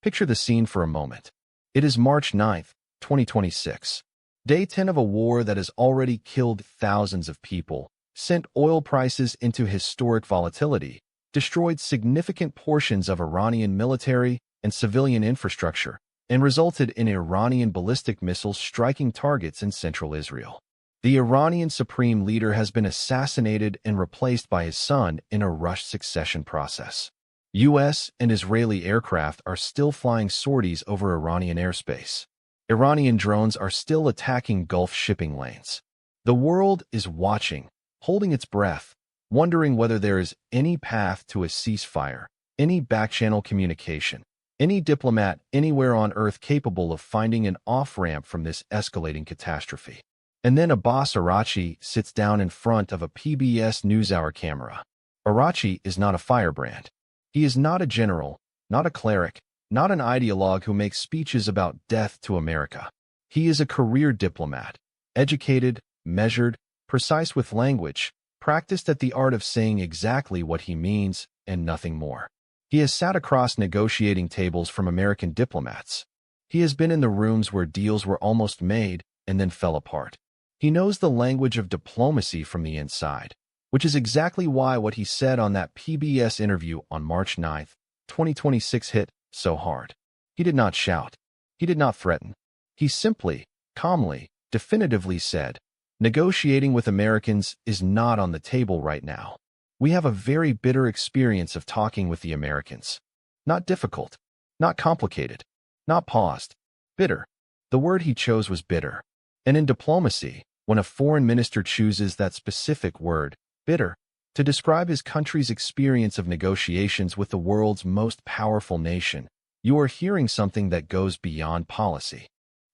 Picture the scene for a moment. It is March 9th, 2026. Day 10 of a war that has already killed thousands of people, sent oil prices into historic volatility, destroyed significant portions of Iranian military and civilian infrastructure, and resulted in Iranian ballistic missiles striking targets in central Israel. The Iranian supreme leader has been assassinated and replaced by his son in a rushed succession process. U.S. and Israeli aircraft are still flying sorties over Iranian airspace. Iranian drones are still attacking Gulf shipping lanes. The world is watching, holding its breath, wondering whether there is any path to a ceasefire, any back-channel communication, any diplomat anywhere on Earth capable of finding an off-ramp from this escalating catastrophe. And then Abbas Araghchi sits down in front of a PBS NewsHour camera. Araghchi is not a firebrand. He is not a general, not a cleric, not an ideologue who makes speeches about death to America. He is a career diplomat, educated, measured, precise with language, practiced at the art of saying exactly what he means and nothing more. He has sat across negotiating tables from American diplomats. He has been in the rooms where deals were almost made and then fell apart. He knows the language of diplomacy from the inside, which is exactly why what he said on that PBS interview on March 9th, 2026 hit so hard. He did not shout. He did not threaten. He simply, calmly, definitively said, "Negotiating with Americans is not on the table right now. We have a very bitter experience of talking with the Americans. Not difficult, not complicated, not paused. Bitter." The word he chose was bitter. And in diplomacy, when a foreign minister chooses that specific word, bitter, to describe his country's experience of negotiations with the world's most powerful nation, you are hearing something that goes beyond policy.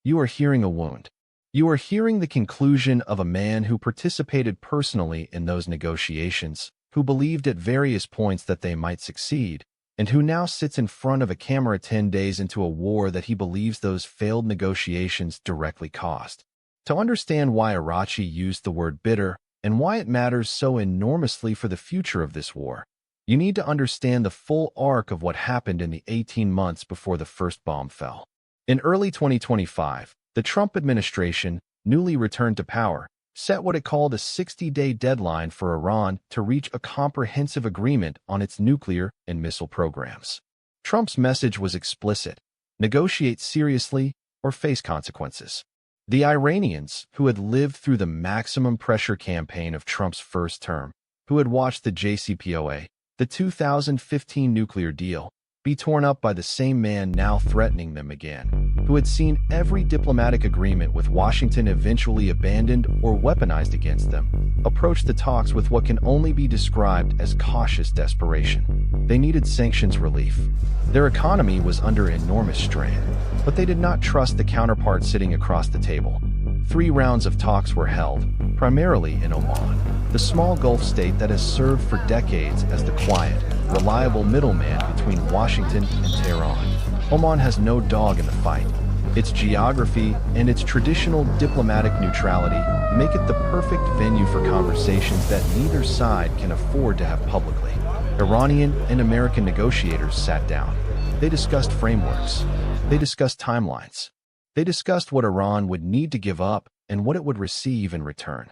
You are hearing a wound. You are hearing the conclusion of a man who participated personally in those negotiations, who believed at various points that they might succeed, and who now sits in front of a camera 10 days into a war that he believes those failed negotiations directly caused. To understand why Araghchi used the word bitter, and why it matters so enormously for the future of this war, you need to understand the full arc of what happened in the 18 months before the first bomb fell. In early 2025, the Trump administration, newly returned to power, set what it called a 60-day deadline for Iran to reach a comprehensive agreement on its nuclear and missile programs. Trump's message was explicit: negotiate seriously or face consequences. The Iranians, who had lived through the maximum pressure campaign of Trump's first term, who had watched the JCPOA, the 2015 nuclear deal, be torn up by the same man now threatening them again, who had seen every diplomatic agreement with Washington eventually abandoned or weaponized against them, approached the talks with what can only be described as cautious desperation. They needed sanctions relief. Their economy was under enormous strain, but they did not trust the counterpart sitting across the table. 3 rounds of talks were held, primarily in Oman, the small Gulf state that has served for decades as the quiet, reliable middleman between Washington and Tehran. Oman has no dog in the fight. Its geography and its traditional diplomatic neutrality make it the perfect venue for conversations that neither side can afford to have publicly. Iranian and American negotiators sat down. They discussed frameworks. They discussed timelines. They discussed what Iran would need to give up and what it would receive in return.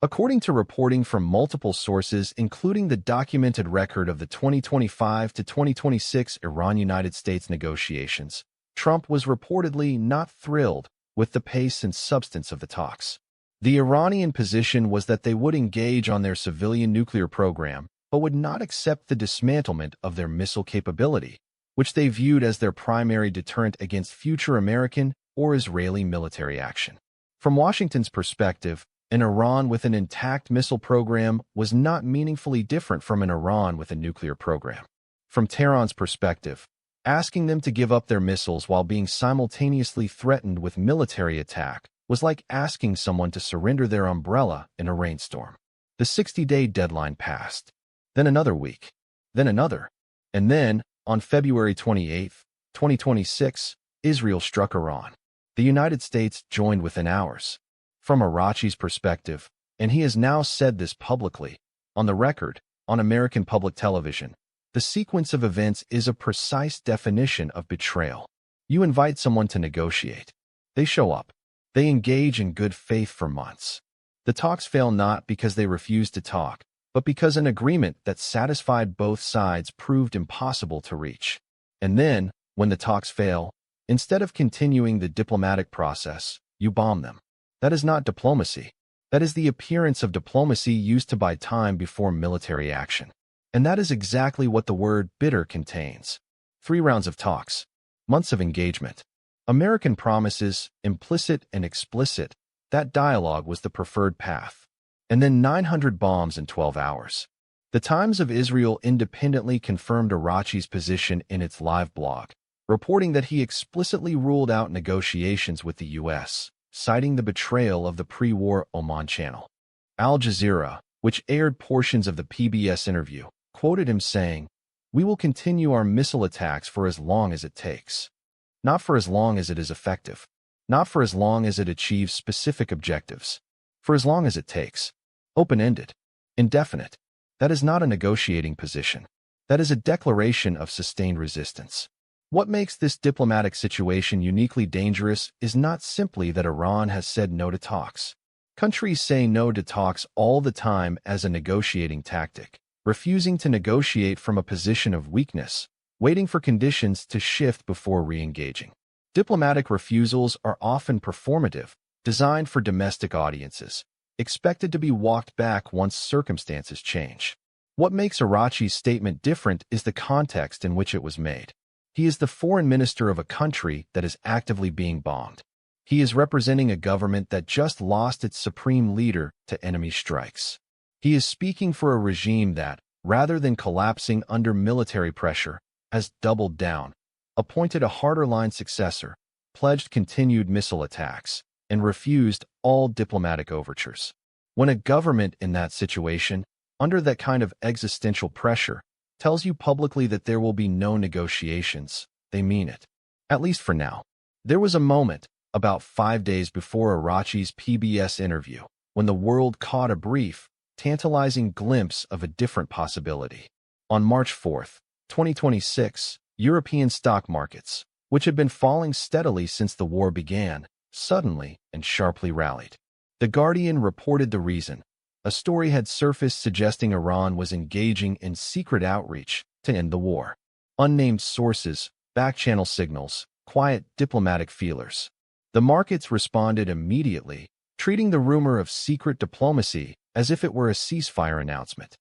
According to reporting from multiple sources, including the documented record of the 2025 to 2026 Iran-United States negotiations, Trump was reportedly not thrilled with the pace and substance of the talks. The Iranian position was that they would engage on their civilian nuclear program, but would not accept the dismantlement of their missile capability, which they viewed as their primary deterrent against future American or Israeli military action. From Washington's perspective, an Iran with an intact missile program was not meaningfully different from an Iran with a nuclear program. From Tehran's perspective, asking them to give up their missiles while being simultaneously threatened with military attack was like asking someone to surrender their umbrella in a rainstorm. The 60-day deadline passed. Then another week. Then another. And then, on February 28, 2026, Israel struck Iran. The United States joined within hours. From Araghchi's perspective, and he has now said this publicly, on the record, on American public television, The sequence of events is a precise definition of betrayal. You invite someone to negotiate. They show up. They engage in good faith for months. The talks fail not because they refused to talk, but because an agreement that satisfied both sides proved impossible to reach. And then, when the talks fail, instead of continuing the diplomatic process, you bomb them. That is not diplomacy. That is the appearance of diplomacy used to buy time before military action. And that is exactly what the word bitter contains. 3 rounds of talks, months of engagement, American promises, implicit and explicit. That dialogue was the preferred path. And then 900 bombs in 12 hours. The Times of Israel independently confirmed Araghchi's position in its live blog, reporting that he explicitly ruled out negotiations with the U.S., citing the betrayal of the pre-war Oman channel. Al Jazeera, which aired portions of the PBS interview, quoted him saying, "We will continue our missile attacks for as long as it takes. Not for as long as it is effective. Not for as long as it achieves specific objectives. For as long as it takes." Open-ended. Indefinite. That is not a negotiating position. That is a declaration of sustained resistance. What makes this diplomatic situation uniquely dangerous is not simply that Iran has said no to talks. Countries say no to talks all the time as a negotiating tactic, refusing to negotiate from a position of weakness, waiting for conditions to shift before re-engaging. Diplomatic refusals are often performative, designed for domestic audiences, expected to be walked back once circumstances change. What makes Araghchi's statement different is the context in which it was made. He is the foreign minister of a country that is actively being bombed. He is representing a government that just lost its supreme leader to enemy strikes. He is speaking for a regime that, rather than collapsing under military pressure, has doubled down, appointed a harder-line successor, pledged continued missile attacks, and refused all diplomatic overtures. When a government in that situation, under that kind of existential pressure, tells you publicly that there will be no negotiations, they mean it. At least for now. There was a moment, about 5 days before Araghchi's PBS interview, when the world caught a brief, tantalizing glimpse of a different possibility. On March 4, 2026, European stock markets, which had been falling steadily since the war began, suddenly and sharply rallied. The Guardian reported the reason. A story had surfaced suggesting Iran was engaging in secret outreach to end the war. Unnamed sources, back-channel signals, quiet diplomatic feelers. The markets responded immediately, treating the rumor of secret diplomacy as if it were a ceasefire announcement.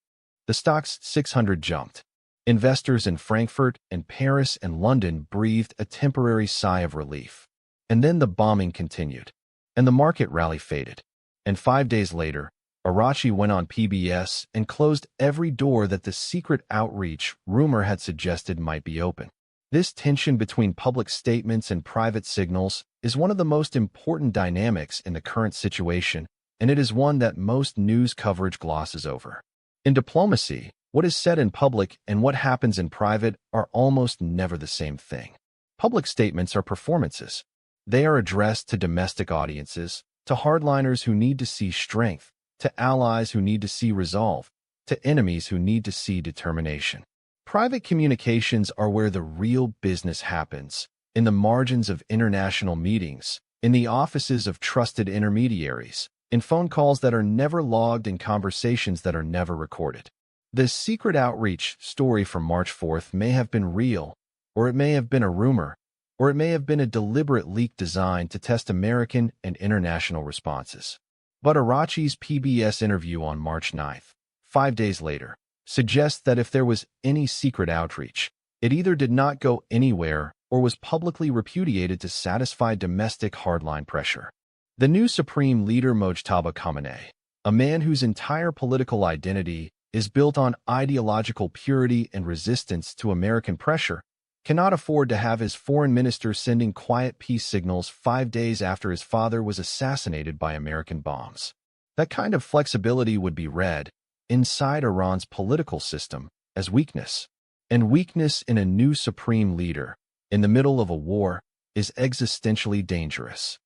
The Stoxx 600 jumped. Investors in Frankfurt and Paris and London breathed a temporary sigh of relief. And then the bombing continued, and the market rally faded. And 5 days later, Araghchi went on PBS and closed every door that the secret outreach rumor had suggested might be open. This tension between public statements and private signals is one of the most important dynamics in the current situation, and it is one that most news coverage glosses over. In diplomacy, what is said in public and what happens in private are almost never the same thing. Public statements are performances. They are addressed to domestic audiences, to hardliners who need to see strength, to allies who need to see resolve, to enemies who need to see determination. Private communications are where the real business happens, in the margins of international meetings, in the offices of trusted intermediaries, in phone calls that are never logged and conversations that are never recorded. The secret outreach story from March 4th may have been real, or it may have been a rumor, or it may have been a deliberate leak designed to test American and international responses. But Araghchi's PBS interview on March 9th, 5 days later, suggests that if there was any secret outreach, it either did not go anywhere or was publicly repudiated to satisfy domestic hardline pressure. The new supreme leader Mojtaba Khamenei, a man whose entire political identity is built on ideological purity and resistance to American pressure, cannot afford to have his foreign minister sending quiet peace signals 5 days after his father was assassinated by American bombs. That kind of flexibility would be read, inside Iran's political system, as weakness. And weakness in a new supreme leader, in the middle of a war, is existentially dangerous.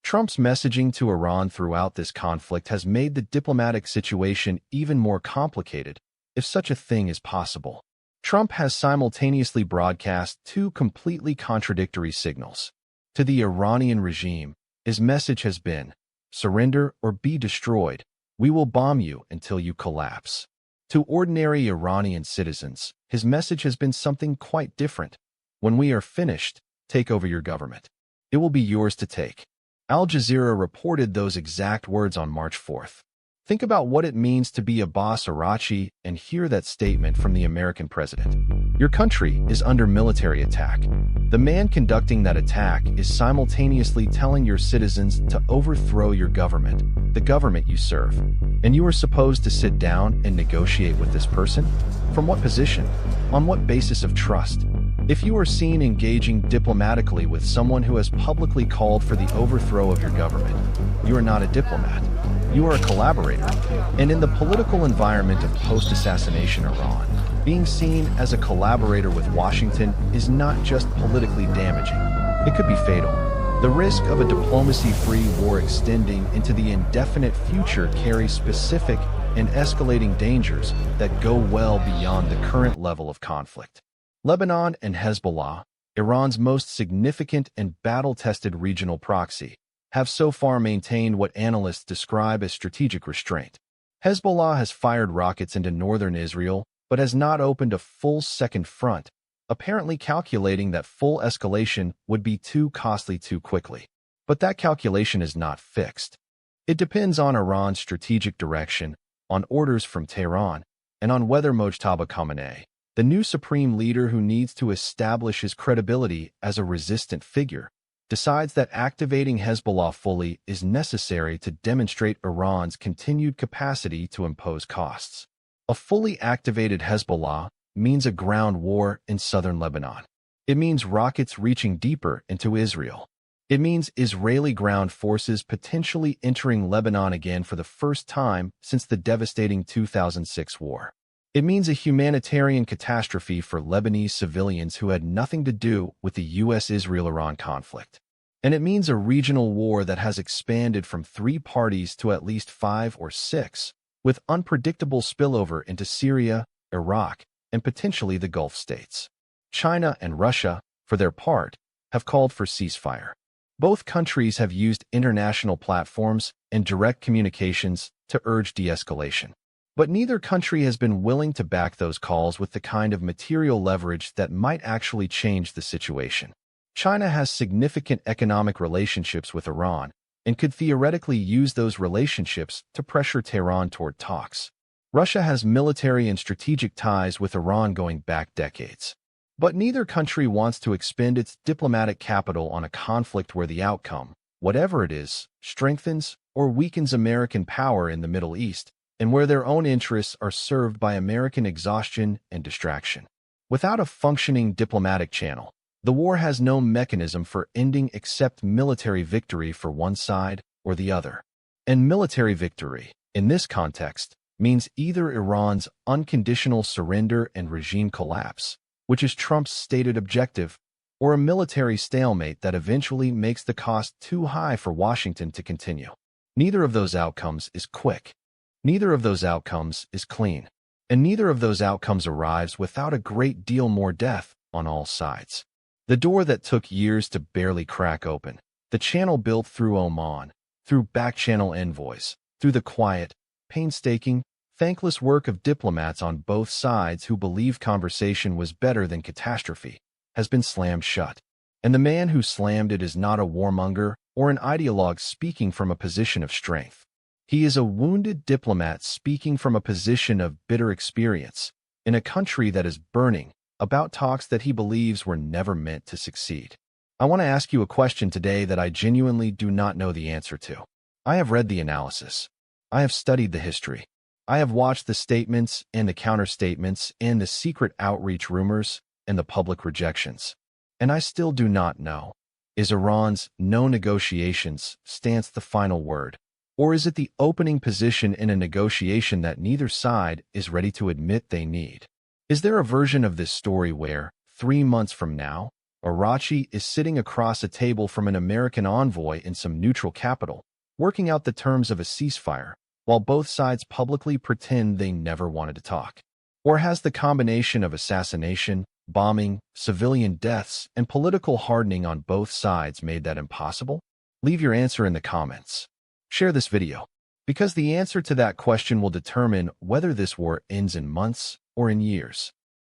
Trump's messaging to Iran throughout this conflict has made the diplomatic situation even more complicated, if such a thing is possible. Trump has simultaneously broadcast two completely contradictory signals. To the Iranian regime, his message has been, "Surrender or be destroyed. We will bomb you until you collapse." To ordinary Iranian citizens, his message has been something quite different. "When we are finished, take over your government. It will be yours to take." Al Jazeera reported those exact words on March 4th. Think about what it means to be Abbas Araghchi and hear that statement from the American president. Your country is under military attack. The man conducting that attack is simultaneously telling your citizens to overthrow your government, the government you serve. And you are supposed to sit down and negotiate with this person? From what position? On what basis of trust? If you are seen engaging diplomatically with someone who has publicly called for the overthrow of your government, you are not a diplomat. You are a collaborator. And in the political environment of post-assassination Iran, being seen as a collaborator with Washington is not just politically damaging. It could be fatal. The risk of a diplomacy-free war extending into the indefinite future carries specific and escalating dangers that go well beyond the current level of conflict. Lebanon and Hezbollah, Iran's most significant and battle-tested regional proxy, have so far maintained what analysts describe as strategic restraint. Hezbollah has fired rockets into northern Israel, but has not opened a full second front, apparently calculating that full escalation would be too costly too quickly. But that calculation is not fixed. It depends on Iran's strategic direction, on orders from Tehran, and on whether Mojtaba Khamenei, the new supreme leader who needs to establish his credibility as a resistant figure, decides that activating Hezbollah fully is necessary to demonstrate Iran's continued capacity to impose costs. A fully activated Hezbollah means a ground war in southern Lebanon. It means rockets reaching deeper into Israel. It means Israeli ground forces potentially entering Lebanon again for the first time since the devastating 2006 war. It means a humanitarian catastrophe for Lebanese civilians who had nothing to do with the U.S.-Israel-Iran conflict. And it means a regional war that has expanded from 3 parties to at least 5 or 6, with unpredictable spillover into Syria, Iraq, and potentially the Gulf states. China and Russia, for their part, have called for ceasefire. Both countries have used international platforms and direct communications to urge de-escalation. But neither country has been willing to back those calls with the kind of material leverage that might actually change the situation. China has significant economic relationships with Iran and could theoretically use those relationships to pressure Tehran toward talks. Russia has military and strategic ties with Iran going back decades. But neither country wants to expend its diplomatic capital on a conflict where the outcome, whatever it is, strengthens or weakens American power in the Middle East, and where their own interests are served by American exhaustion and distraction. Without a functioning diplomatic channel, the war has no mechanism for ending except military victory for one side or the other. And military victory, in this context, means either Iran's unconditional surrender and regime collapse, which is Trump's stated objective, or a military stalemate that eventually makes the cost too high for Washington to continue. Neither of those outcomes is quick. Neither of those outcomes is clean. And neither of those outcomes arrives without a great deal more death on all sides. The door that took years to barely crack open, the channel built through Oman, through back-channel envoys, through the quiet, painstaking, thankless work of diplomats on both sides who believed conversation was better than catastrophe, has been slammed shut. And the man who slammed it is not a warmonger or an ideologue speaking from a position of strength. He is a wounded diplomat speaking from a position of bitter experience in a country that is burning, about talks that he believes were never meant to succeed. I want to ask you a question today that I genuinely do not know the answer to. I have read the analysis. I have studied the history. I have watched the statements and the counter-statements and the secret outreach rumors and the public rejections. And I still do not know. Is Iran's no negotiations stance the final word? Or is it the opening position in a negotiation that neither side is ready to admit they need? Is there a version of this story where, 3 months from now, Araghchi is sitting across a table from an American envoy in some neutral capital, working out the terms of a ceasefire, while both sides publicly pretend they never wanted to talk? Or has the combination of assassination, bombing, civilian deaths, and political hardening on both sides made that impossible? Leave your answer in the comments. Share this video, because the answer to that question will determine whether this war ends in months or in years.